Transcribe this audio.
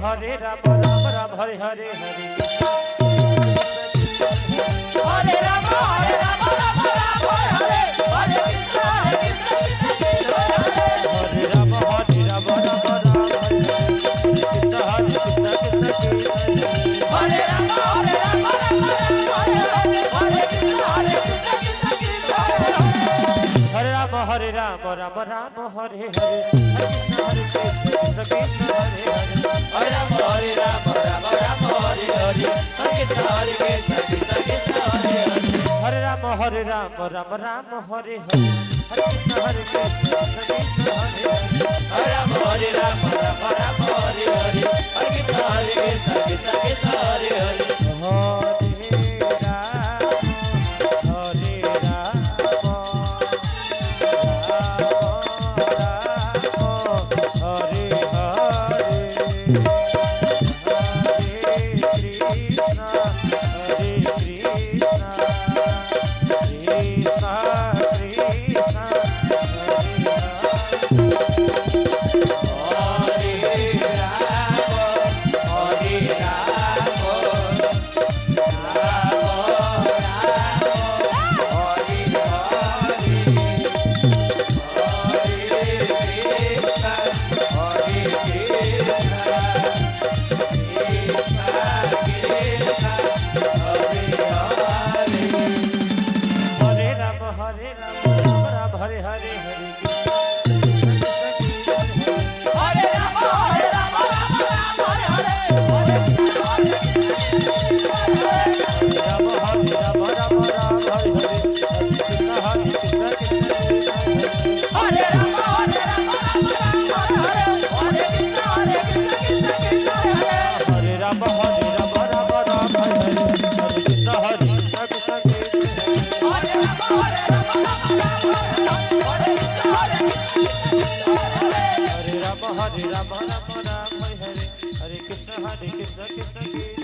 Hare Ram Ram Ram Hare Hare Hare Hare Ram Ram Ram Hare Hare Krishna Hare Krishna Hare Ram Ram Ram Hare Ram Hare Ram Ram Ram Hare Hare Hare Krishna Krishna Hare Hare Hare Ram Ram Hare Hare Krishna Hare Krishna Krishna Hare Hare Hare Ram Ram Ram Hare Hare Krishna Hare Krishna Hare Hare Ram Ram Hare Hare Krishna Hare Krishna Krishna Hare Hare Hare Rama Rama Rama Hare Hare Hare Krishna Krishna